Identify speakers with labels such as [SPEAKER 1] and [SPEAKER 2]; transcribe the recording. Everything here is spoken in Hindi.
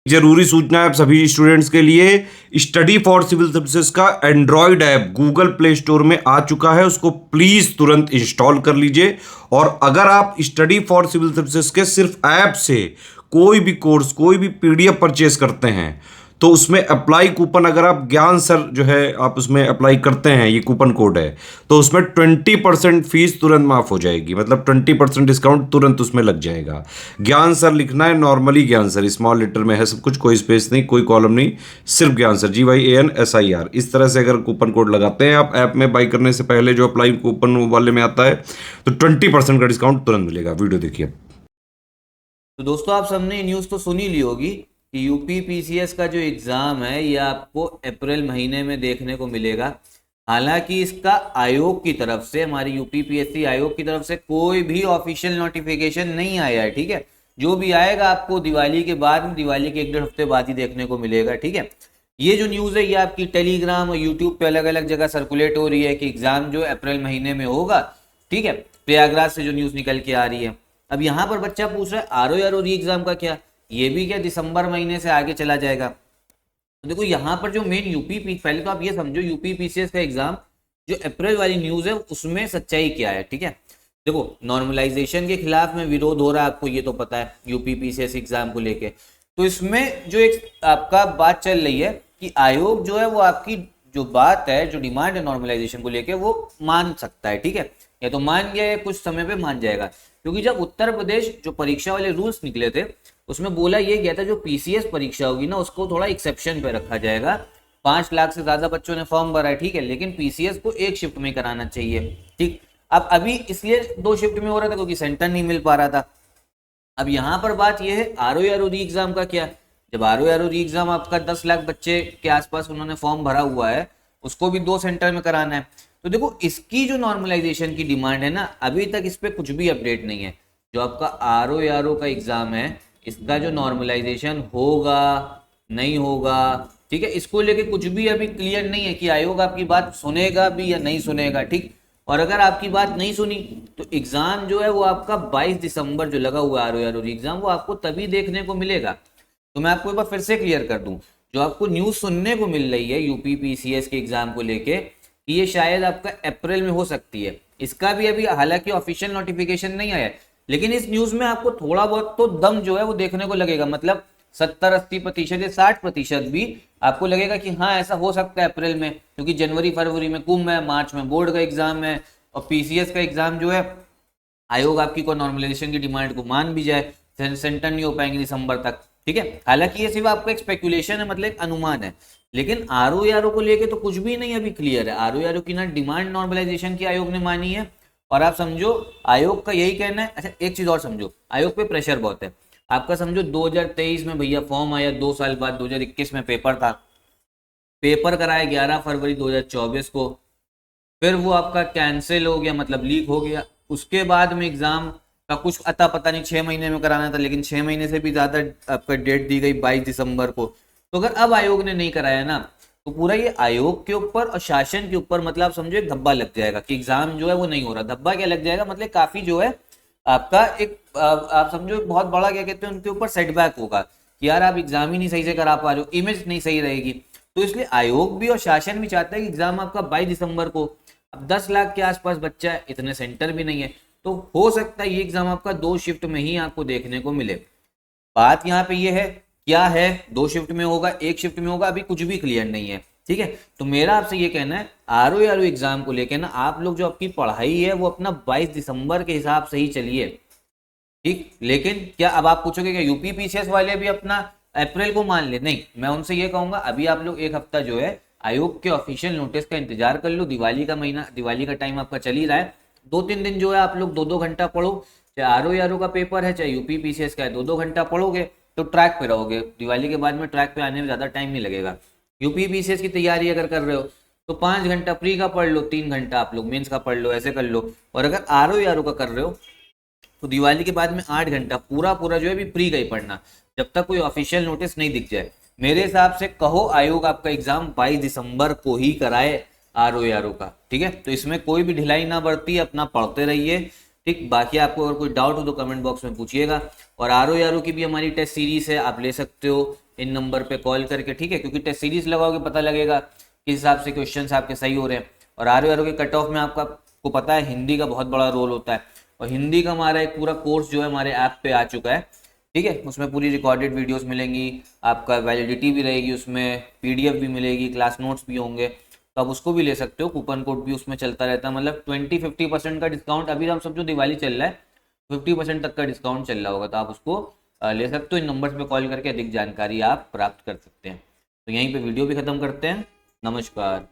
[SPEAKER 1] जरूरी सूचना है आप सभी स्टूडेंट्स के लिए, स्टडी फॉर सिविल सर्विसेज का Android app Google play store में आ चुका है, उसको प्लीज तुरंत इंस्टॉल कर लीजिए। और अगर आप स्टडी फॉर सिविल सर्विसेज के सिर्फ ऐप से कोई भी कोर्स, कोई भी पीडीएफ परचेस करते हैं तो उसमें अप्लाई कूपन, अगर आप ज्ञान सर जो है आप उसमें अप्लाई करते हैं, ये कूपन कोड है, तो उसमें 20% फीस तुरंत माफ हो जाएगी, मतलब 20% डिस्काउंट तुरंत उसमें लग जाएगा। ज्ञान सर लिखना है, नॉर्मली ज्ञान सर स्मॉल लेटर में है सब कुछ, कोई स्पेस नहीं, कोई कॉलम नहीं, सिर्फ ज्ञान सर, GYANSIR। इस तरह से अगर कूपन कोड लगाते हैं आप ऐप में बाई करने से पहले, जो अप्लाई कूपन वाले में आता है, तो 20% का डिस्काउंट तुरंत मिलेगा। वीडियो देखिए।
[SPEAKER 2] तो दोस्तों आप सबने न्यूज़ तो सुनी ली होगी कि यूपी पीसीएस का जो एग्ज़ाम है ये आपको अप्रैल महीने में देखने को मिलेगा। हालांकि इसका आयोग की तरफ से, हमारी यूपी पीएससी आयोग की तरफ से कोई भी ऑफिशियल नोटिफिकेशन नहीं आया है। ठीक है, जो भी आएगा आपको दिवाली के बाद में, दिवाली के 1-1.5 हफ्ते बाद ही देखने को मिलेगा। ठीक है, ये जो न्यूज़ है ये आपकी टेलीग्राम और यूट्यूब पे अलग अलग जगह सर्कुलेट हो रही है कि एग्ज़ाम जो अप्रैल महीने में होगा। ठीक है, प्रयागराज से जो न्यूज़ निकल के आ रही है। अब यहाँ पर बच्चा पूछ रहा है आरओ री एग्जाम का क्या, ये भी क्या दिसंबर महीने से आगे चला जाएगा? तो देखो यहाँ पर जो मेन पहले तो आप ये समझो यूपी पीसीएस का एग्जाम जो अप्रैल वाली न्यूज़ है उसमें सच्चाई क्या है। ठीक है, देखो नॉर्मलाइजेशन के खिलाफ में विरोध हो रहा है, आपको ये तो पता है यूपी पीसीएस एग्जाम को लेके। तो इसमें जो एक आपका बात चल रही है कि आयोग जो है वो आपकी जो बात है, जो डिमांड है नॉर्मलाइजेशन को लेके, वो मान सकता है। ठीक है, या तो मान गया या कुछ समय पे मान जाएगा, क्योंकि जब उत्तर प्रदेश जो परीक्षा वाले रूल्स निकले थे उसमें बोला ये गया था जो पीसीएस परीक्षा होगी ना उसको थोड़ा एक्सेप्शन पे रखा जाएगा। 5 लाख से ज्यादा बच्चों ने फॉर्म भरा है। ठीक है, लेकिन पीसीएस को एक शिफ्ट में कराना चाहिए। ठीक, अब अभी इसलिए 2 शिफ्ट में हो रहा था क्योंकि सेंटर नहीं मिल पा रहा था। अब यहाँ पर बात यह है आरओ री एग्जाम का क्या। जब आरओ री एग्जाम आपका 10 लाख बच्चे के आसपास उन्होंने फॉर्म भरा हुआ है, उसको भी 2 सेंटर में कराना है। तो देखो इसकी जो नॉर्मलाइजेशन की डिमांड है ना, अभी तक इस पर कुछ भी अपडेट नहीं है। जो आपका आरओ का एग्जाम है इसका जो नॉर्मलाइजेशन होगा नहीं होगा, ठीक है, इसको लेके कुछ भी अभी क्लियर नहीं है कि आयोग आपकी बात सुनेगा भी या नहीं सुनेगा। ठीक, और अगर आपकी बात नहीं सुनी तो एग्जाम जो है वो आपका 22 दिसंबर जो लगा हुआ है आरओ एग्जाम, वो आपको तभी देखने को मिलेगा। तो मैं आपको एक बार फिर से क्लियर कर दूं, जो आपको न्यूज सुनने को मिल रही है यूपी पीसीएस के एग्जाम को लेके कि ये शायद आपका अप्रैल में हो सकती है, इसका भी अभी हालांकि ऑफिशियल नोटिफिकेशन नहीं आया है, लेकिन इस न्यूज में आपको थोड़ा बहुत तो दम जो है वो देखने को लगेगा। मतलब 70-80% या 60% भी आपको लगेगा कि हाँ ऐसा हो सकता है अप्रैल में, क्योंकि जनवरी फरवरी में कुंभ है, मार्च में बोर्ड का एग्जाम है, और पीसीएस का एग्जाम जो है आयोग आपकी को नॉर्मलाइजेशन की डिमांड को मान भी जाए, सेंटर नहीं हो पाएंगे दिसंबर तक। ठीक है, हालांकि ये सिर्फ आपका एक स्पेकुलेशन है, मतलब एक अनुमान है, लेकिन आरओ को लेके तो कुछ भी नहीं अभी क्लियर है। आरओ की ना डिमांड नॉर्मलाइजेशन की आयोग ने मानी है, और आप समझो आयोग का यही कहना है। अच्छा एक चीज और समझो, आयोग पे प्रेशर बहुत है। आपका समझो 2023 में भैया फॉर्म आया, 2 साल बाद 2021 में पेपर था, पेपर कराया 11 फरवरी 2024 को, फिर वो आपका कैंसिल हो गया, मतलब लीक हो गया। उसके बाद में एग्जाम का कुछ अता पता नहीं, 6 महीने में कराना था, लेकिन 6 महीने से भी ज्यादा आपका डेट दी गई 22 दिसंबर को। तो अगर अब आयोग ने नहीं कराया ना, तो पूरा ये आयोग के ऊपर और शासन के ऊपर मतलब समझो एक धब्बा लग जाएगा कि एग्जाम जो है वो नहीं हो रहा। धब्बा क्या लग जाएगा, मतलब काफी जो है आपका एक आप समझो बहुत बड़ा क्या कहते हैं उनके ऊपर सेटबैक होगा कि यार आप एग्जाम ही नहीं सही से करा पा रहे हो, इमेज नहीं सही रहेगी। तो इसलिए आयोग भी और शासन भी चाहता है कि एग्जाम आपका 22 दिसंबर को, अब 10 लाख के आसपास बच्चा है, इतने सेंटर भी नहीं है, तो हो सकता है ये एग्जाम आपका 2 शिफ्ट में ही आपको देखने को मिले। बात यहाँ पे ये है क्या है, 2 शिफ्ट में होगा 1 शिफ्ट में होगा, अभी कुछ भी क्लियर नहीं है। ठीक है, तो मेरा आपसे ये कहना है आरओ एग्जाम को लेकर ना आप लोग जो आपकी पढ़ाई है वो अपना 22 दिसंबर के हिसाब से ही चलिए। ठीक, लेकिन क्या अब आप पूछोगे क्या यूपी पीसीएस वाले भी अपना अप्रैल को मान ले? नहीं, मैं उनसे ये कहूंगा अभी आप लोग 1 हफ्ता जो है आयोग के ऑफिशियल नोटिस का इंतजार कर लो। दिवाली का महीना, दिवाली का टाइम आपका चल ही रहा है, 2-3 दिन जो है आप लोग 2-2 घंटा पढ़ो। चाहे आरओ का पेपर है चाहे यूपी पीसीएस का है, 2-2 घंटा पढ़ोगे तो ट्रैक पे रहोगे। दिवाली के बाद में ट्रैक पे आने में ज्यादा टाइम नहीं लगेगा। यूपी पीसीएस की तैयारी अगर कर रहे हो तो 5 घंटा प्री का पढ़ लो, 3 घंटा आप लोग मेंस का पढ़ लो, ऐसे कर लो। और अगर आरओ का कर रहे हो तो दिवाली के बाद में 8 घंटा पूरा जो है भी प्री का ही पढ़ना, जब तक कोई ऑफिशियल नोटिस नहीं दिख जाए। मेरे हिसाब से कहो आयोग आपका एग्जाम 22 दिसंबर को ही कराए आरओ का। ठीक है, तो इसमें कोई भी ढिलाई ना बरती, अपना पढ़ते रहिए। ठीक, बाकी आपको अगर कोई डाउट हो तो कमेंट बॉक्स में पूछिएगा। और आरओ की भी हमारी टेस्ट सीरीज है, आप ले सकते हो। इन नंबर पे कॉल करके, ठीक है, क्योंकि टेस्ट सीरीज लगाओगे पता लगेगा किस हिसाब से क्वेश्चंस आपके सही हो रहे हैं। और आर के कट ऑफ में आपको पता है हिंदी का बहुत बड़ा रोल होता है, और हिंदी का हमारा एक पूरा कोर्स जो है हमारे ऐप पे आ चुका है, ठीक है, उसमें पूरी रिकॉर्डेड वीडियोस मिलेंगी, आपका वैलिडिटी भी रहेगी, उसमें पीडीएफ भी मिलेगी, क्लास नोट्स भी होंगे, तो आप उसको भी ले सकते हो। कूपन कोड भी उसमें चलता रहता है, मतलब 20-50% का डिस्काउंट। अभी हम समझो दिवाली चल रहा है, 50% तक का डिस्काउंट चल रहा होगा, तो आप उसको ले सकते हो। इन नंबर्स पे कॉल करके अधिक जानकारी आप प्राप्त कर सकते हैं। तो यहीं पे वीडियो भी खत्म करते हैं। नमस्कार।